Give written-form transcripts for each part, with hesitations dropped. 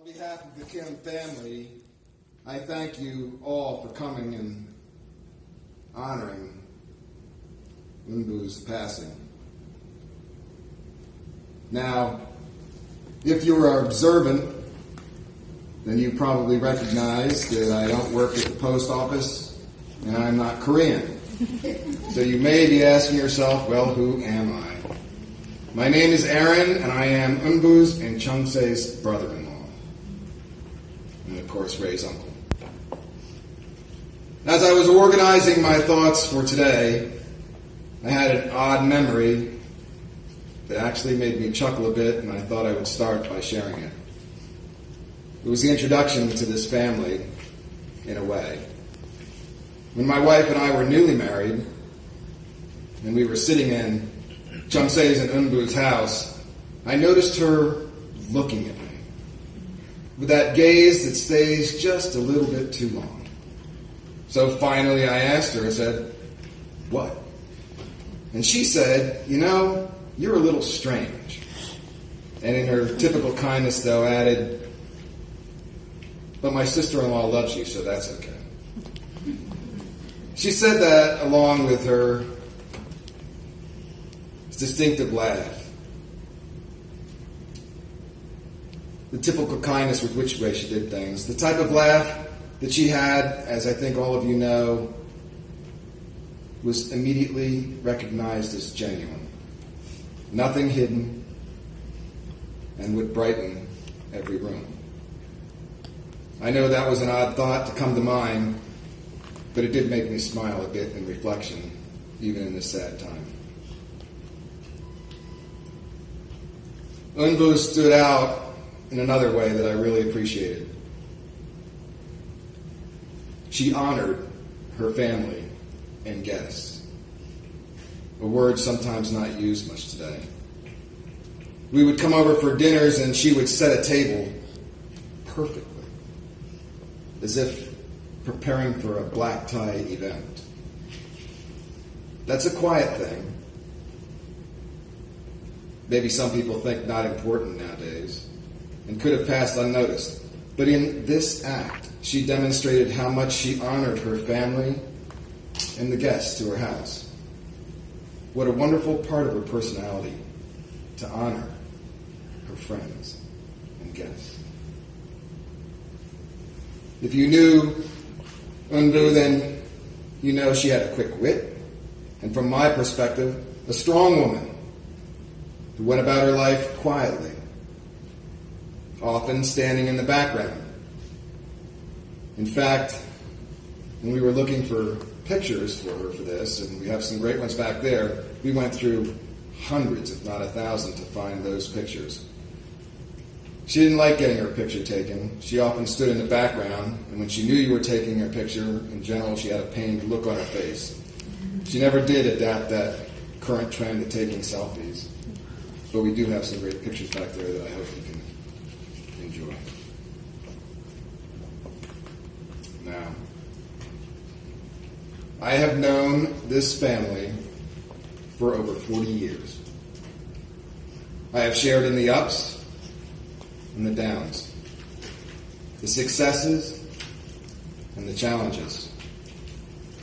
On behalf of the Kim family, I thank you all for coming and honoring Unbu's passing. Now, if you are observant, then you probably recognize that I don't work at the post office and I'm not Korean. So you may be asking yourself, well, who am I? My name is Aaron, and I am Unbu's and Chungse's brother-in-law. And of course, Ray's uncle. As I was organizing my thoughts for today, I had an odd memory that actually made me chuckle a bit, and I thought I would start by sharing it. It was the introduction to this family, in a way. When my wife and I were newly married, and we were sitting in Chungse's and Unbu's house, I noticed her looking at me with that gaze that stays just a little bit too long. So finally I asked her, I said, "What?" And she said, "You know, you're a little strange." And in her typical kindness, though, added, "But my sister-in-law loves you, so that's okay." She said that along with her distinctive laugh. The typical kindness with which way she did things. The type of laugh that she had, as I think all of you know, was immediately recognized as genuine. Nothing hidden, and would brighten every room. I know that was an odd thought to come to mind, but it did make me smile a bit in reflection, even in this sad time. Unbu stood out in another way that I really appreciated. She honored her family and guests, a word sometimes not used much today. We would come over for dinners and she would set a table perfectly, as if preparing for a black tie event. That's a quiet thing. Maybe some people think not important nowadays, and could have passed unnoticed. But in this act, she demonstrated how much she honored her family and the guests to her house. What a wonderful part of her personality to honor her friends and guests. If you knew Unbu, then you know she had a quick wit, and from my perspective, a strong woman who went about her life quietly, often standing in the background. In fact, when we were looking for pictures for her for this, and we have some great ones back there, we went through hundreds, if not 1,000, to find those pictures. She didn't like getting her picture taken. She often stood in the background, and when she knew you were taking her picture, in general, she had a pained look on her face. She never did adapt that current trend of taking selfies. But we do have some great pictures back there that I hope you can enjoy. Now, I have known this family for over 40 years. I have shared in the ups and the downs, the successes and the challenges,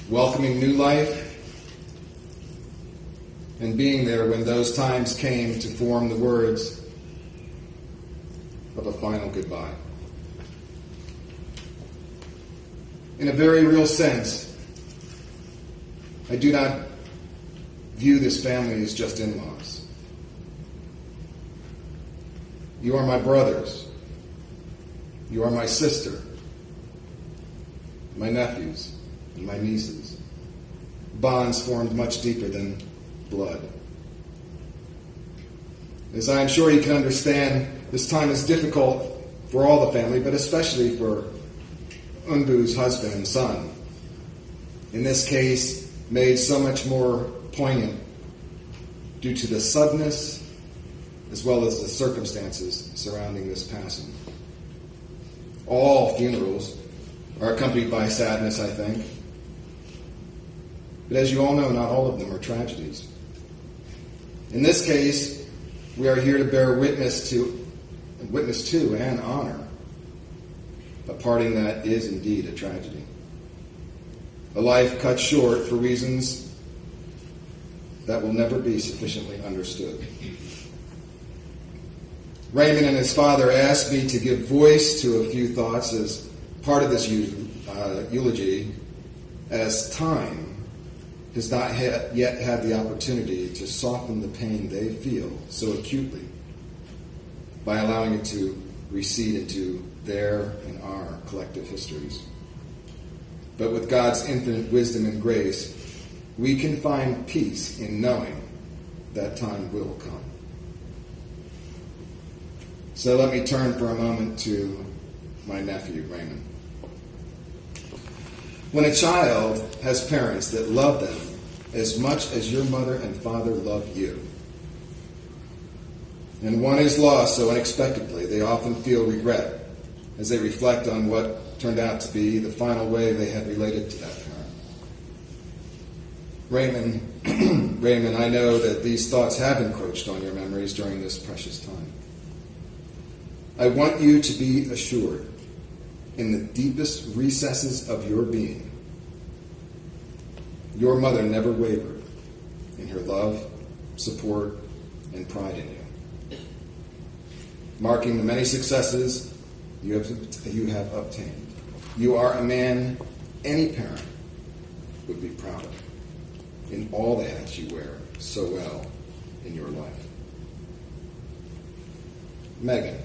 welcoming new life, and being there when those times came to form the words of a final goodbye. In a very real sense, I do not view this family as just in-laws. You are my brothers. You are my sister, my nephews, and my nieces. Bonds formed much deeper than blood. As I am sure you can understand, this time is difficult for all the family, but especially for Unbu's husband and son. In this case, made so much more poignant due to the suddenness as well as the circumstances surrounding this passing. All funerals are accompanied by sadness, I think. But as you all know, not all of them are tragedies. In this case, we are here to bear witness to and honor a parting that is indeed a tragedy. A life cut short for reasons that will never be sufficiently understood. Raymond and his father asked me to give voice to a few thoughts as part of this eulogy, as time has not yet had the opportunity to soften the pain they feel so acutely by allowing it to recede into their and our collective histories. But with God's infinite wisdom and grace, we can find peace in knowing that time will come. So let me turn for a moment to my nephew, Raymond. When a child has parents that love them as much as your mother and father love you, and one is lost so unexpectedly, they often feel regret as they reflect on what turned out to be the final way they had related to that parent. Raymond, I know that these thoughts have encroached on your memories during this precious time. I want you to be assured, in the deepest recesses of your being, your mother never wavered in her love, support, and pride in you, marking the many successes you have obtained. You are a man any parent would be proud of, in all the hats you wear so well in your life. Megan,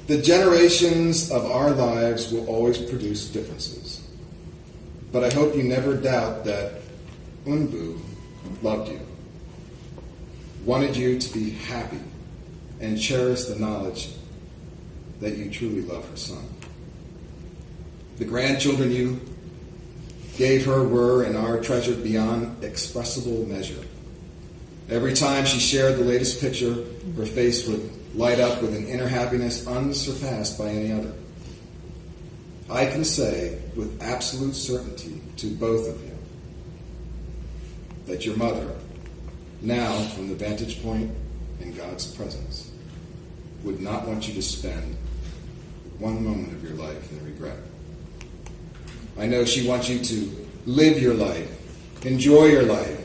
the generations of our lives will always produce differences, but I hope you never doubt that Unbu loved you, wanted you to be happy, and cherished the knowledge that you truly love her son. The grandchildren you gave her were and are treasured beyond expressible measure. Every time she shared the latest picture, her face would light up with an inner happiness unsurpassed by any other. I can say with absolute certainty to both of you that your mother, now from the vantage point in God's presence, would not want you to spend one moment of your life in regret. I know she wants you to live your life, enjoy your life,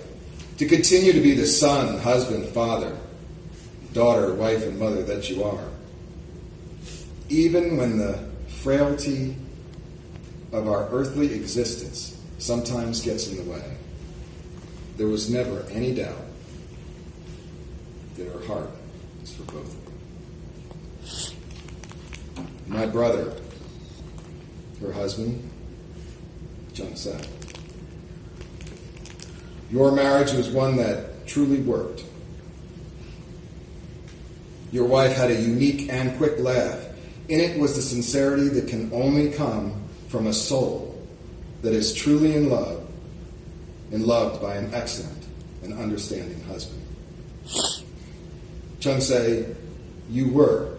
to continue to be the son, husband, father, daughter, wife, and mother that you are. Even when the frailty of our earthly existence sometimes gets in the way, there was never any doubt that her heart is for both of you. My brother, her husband, Chung said, your marriage was one that truly worked. Your wife had a unique and quick laugh. In it was the sincerity that can only come from a soul that is truly in love and loved by an excellent and understanding husband. Chung say, you were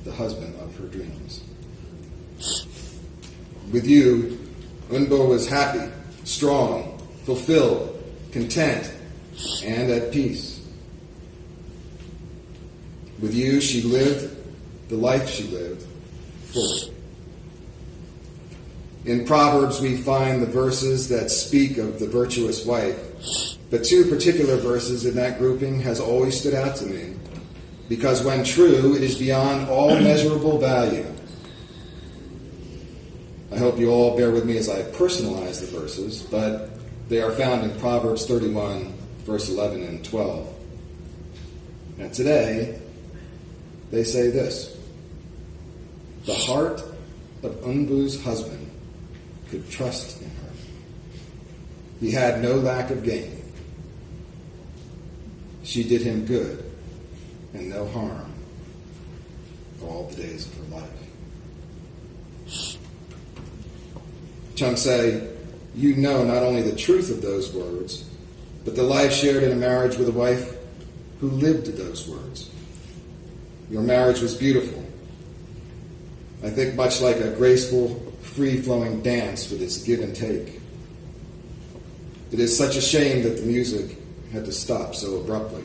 the husband of her dreams. With you, Unbo was happy, strong, fulfilled, content, and at peace. With you, she lived the life she lived fully. In Proverbs, we find the verses that speak of the virtuous wife, but two particular verses in that grouping has always stood out to me, because when true, it is beyond all measurable value. I hope you all bear with me as I personalize the verses, but they are found in Proverbs 31, verse 11 and 12. And today, they say this: the heart of Unbu's husband could trust in her. He had no lack of gain. She did him good and no harm all the days of her life. Chung say, you know not only the truth of those words, but the life shared in a marriage with a wife who lived those words. Your marriage was beautiful. I think much like a graceful, free-flowing dance with its give and take. It is such a shame that the music had to stop so abruptly.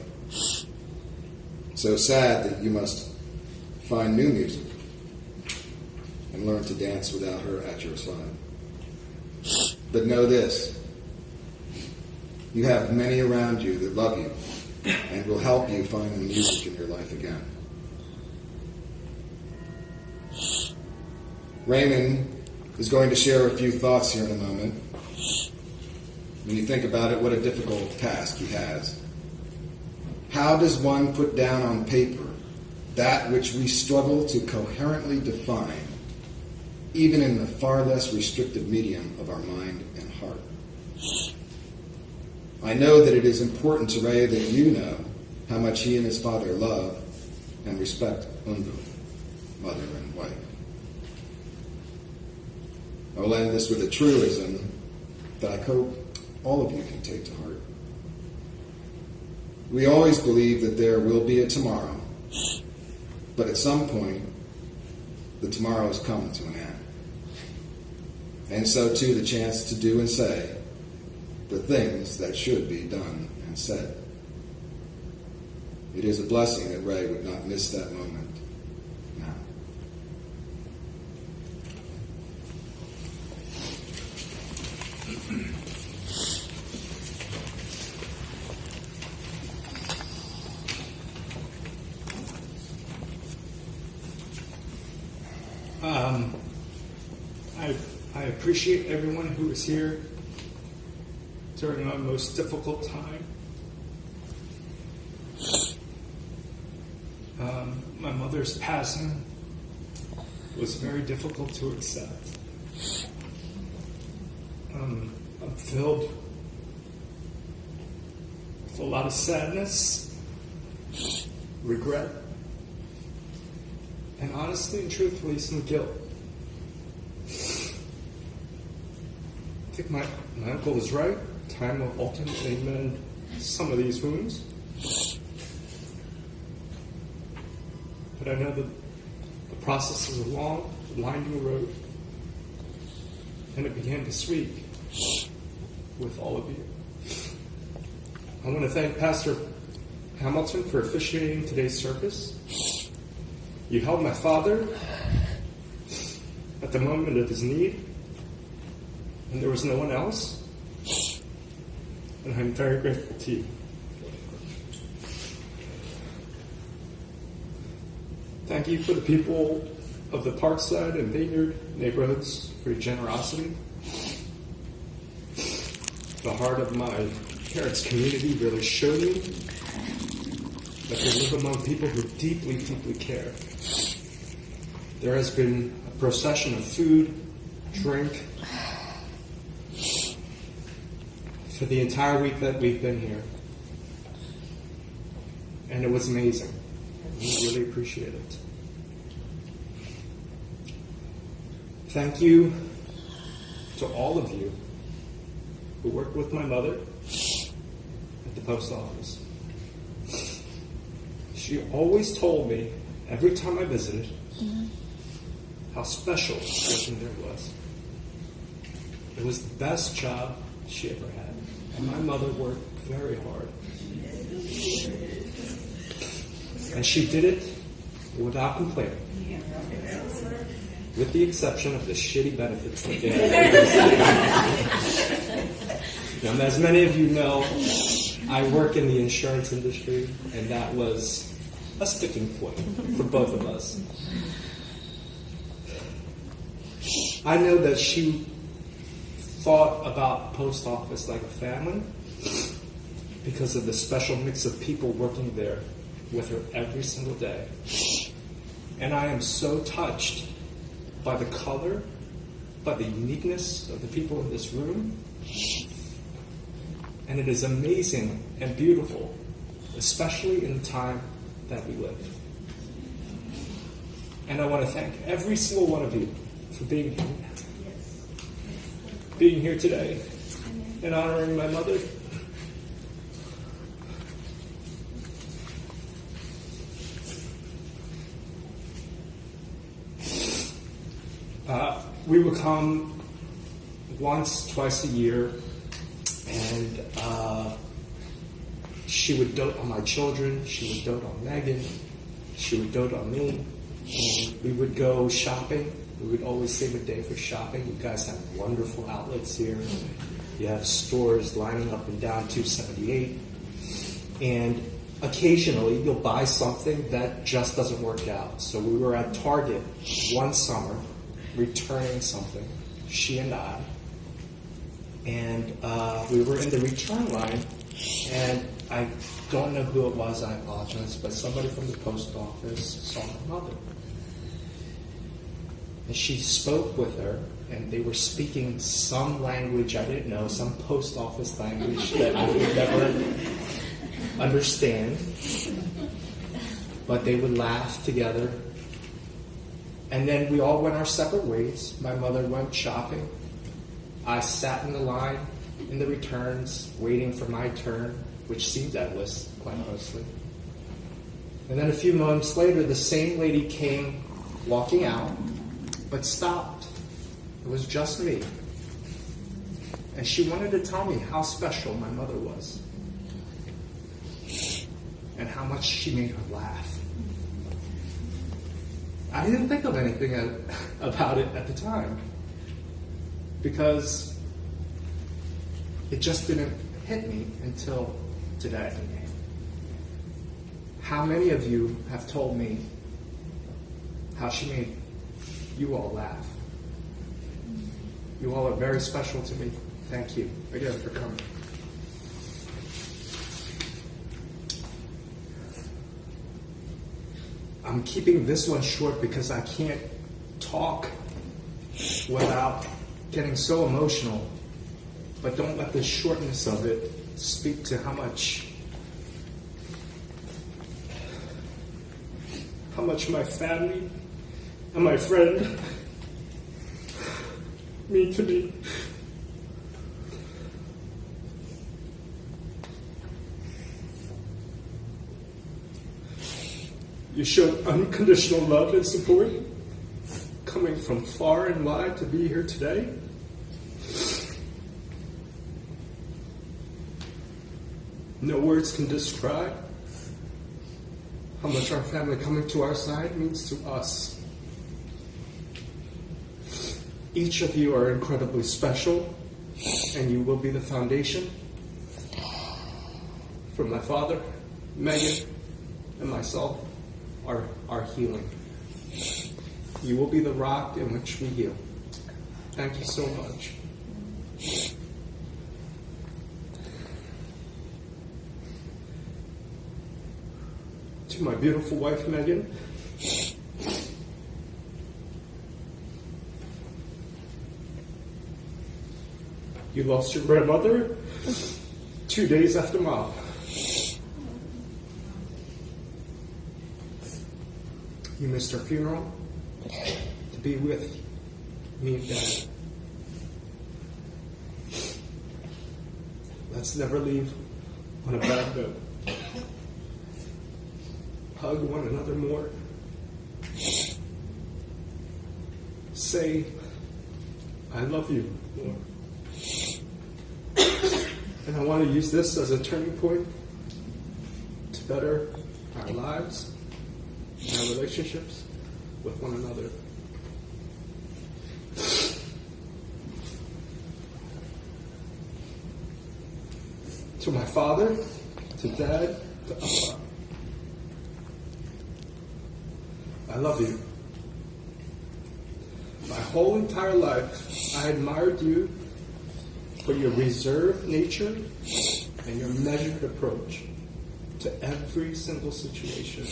So sad that you must find new music and learn to dance without her at your side. But know this, you have many around you that love you and will help you find the music in your life again. Raymond is going to share a few thoughts here in a moment. When you think about it, what a difficult task he has. How does one put down on paper that which we struggle to coherently define, even in the far less restrictive medium of our mind and heart? I know that it is important to Ray that you know how much he and his father love and respect Undu, mother and wife. I will end this with a truism that I hope all of you can take to heart. We always believe that there will be a tomorrow, but at some point, the tomorrow has come to an end. And so too the chance to do and say the things that should be done and said. It is a blessing that Ray would not miss that moment now. I appreciate everyone who was here during our most difficult time. My mother's passing was very difficult to accept. I'm filled with a lot of sadness, regret, and honestly and truthfully some guilt. I think my uncle was right. Time will ultimately mend some of these wounds. But I know that the process is a long, winding road, and it began this week with all of you. I want to thank Pastor Hamilton for officiating today's service. You held my father at the moment of his need, and there was no one else, and I'm very grateful to you. Thank you for the people of the Parkside and Vineyard neighborhoods for your generosity. The heart of my parents' community really showed me that they live among people who deeply, deeply care. There has been a procession of food, drink, for the entire week that we've been here. And it was amazing. We really appreciate it. Thank you to all of you who worked with my mother at the post office. She always told me, every time I visited, how special working there was. It was the best job she ever had. And my mother worked very hard. And she did it without complaining. With the exception of the shitty benefits that they had. Now, as many of you know, I work in the insurance industry, and that was a sticking point for both of us. I know that she thought about post office like a family because of the special mix of people working there with her every single day. And I am so touched by the color, by the uniqueness of the people in this room. And it is amazing and beautiful, especially in the time that we live. And I want to thank every single one of you for being here today and honoring my mother. We would come once, twice a year, and she would dote on my children, she would dote on Megan, she would dote on me, and we would go shopping, We would always save a day for shopping. You guys have wonderful outlets here. You have stores lining up and down 278. And occasionally you'll buy something that just doesn't work out. So we were at Target one summer returning something, she and I. And we were in the return line, and I don't know who it was, I apologize, but somebody from the post office saw my mother. And she spoke with her, and they were speaking some language I didn't know, some post office language that I would never understand. But they would laugh together. And then we all went our separate ways. My mother went shopping. I sat in the line in the returns, waiting for my turn, which seemed endless, quite honestly. And then a few moments later, the same lady came walking out, but stopped. It was just me. And she wanted to tell me how special my mother was and how much she made her laugh. I didn't think of anything about it at the time, because it just didn't hit me until today. How many of you have told me how she made you all laugh? You all are very special to me. Thank you again for coming. I'm keeping this one short because I can't talk without getting so emotional, but don't let the shortness of it speak to how much my family and my friend mean to me. You showed unconditional love and support, coming from far and wide to be here today. No words can describe how much our family coming to our side means to us. Each of you are incredibly special, and you will be the foundation for my father, Megan, and myself, our healing. You will be the rock in which we heal. Thank you so much. To my beautiful wife, Megan, you lost your grandmother 2 days after Mom. You missed her funeral to be with me and Dad. Let's never leave on a bad note. Hug one another more. Say, I love you more. And I want to use this as a turning point to better our lives and our relationships with one another. To my father, to Dad, to Papa, I love you. My whole entire life, I admired you for your reserved nature and your measured approach to every single situation.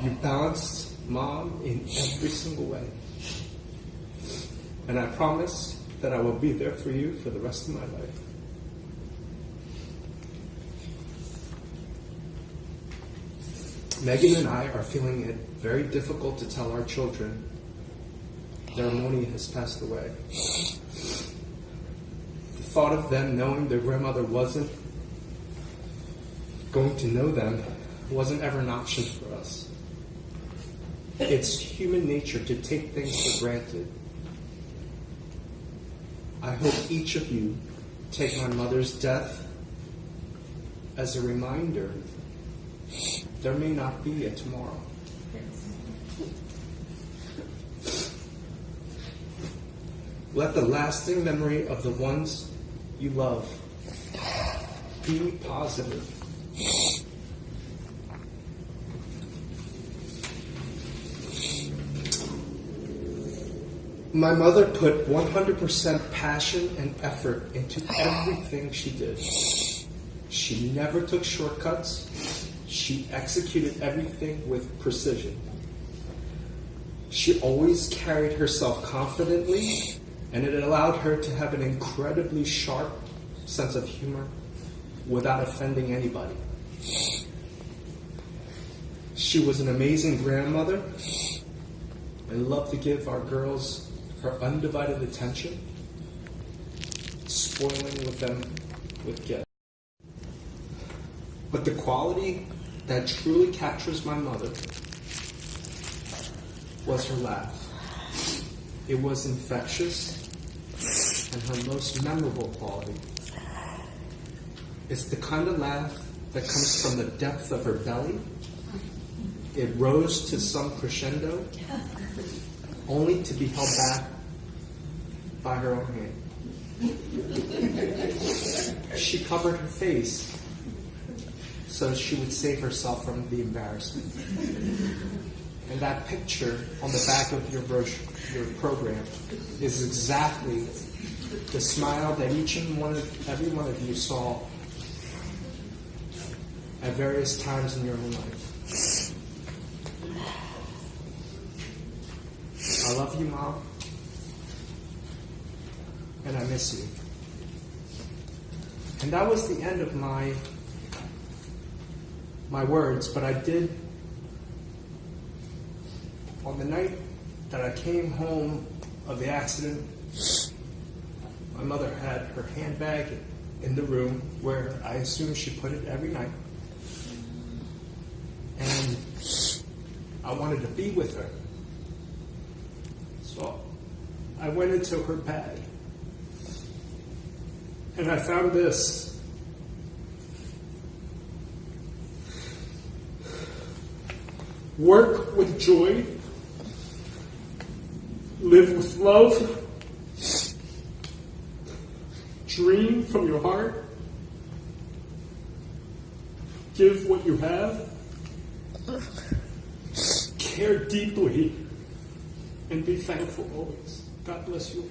You balanced Mom in every single way. And I promise that I will be there for you for the rest of my life. Megan and I are feeling it very difficult to tell our children their Moni has passed away. The thought of them knowing their grandmother wasn't going to know them wasn't ever an option for us. It's human nature to take things for granted. I hope each of you take my mother's death as a reminder there may not be a tomorrow. Let the lasting memory of the ones you love be positive. My mother put 100% passion and effort into everything she did. She never took shortcuts. She executed everything with precision. She always carried herself confidently, and it allowed her to have an incredibly sharp sense of humor without offending anybody. She was an amazing grandmother and loved to give our girls her undivided attention, spoiling them with gifts. But the quality that truly captures my mother was her laugh. It was infectious and her most memorable quality. It's the kind of laugh that comes from the depth of her belly. It rose to some crescendo, only to be held back by her own hand. She covered her face so she would save herself from the embarrassment. And that picture on the back of your brochure, your program, is exactly the smile that every one of you saw at various times in your own life. I love you, Mom, and I miss you. And that was the end of my words, but I did, on the night that I came home of the accident, my mother had her handbag in the room where I assume she put it every night. And I wanted to be with her. So I went into her bag and I found this. Work with joy, live with love, dream from your heart, give what you have, care deeply, and be thankful always. God bless you.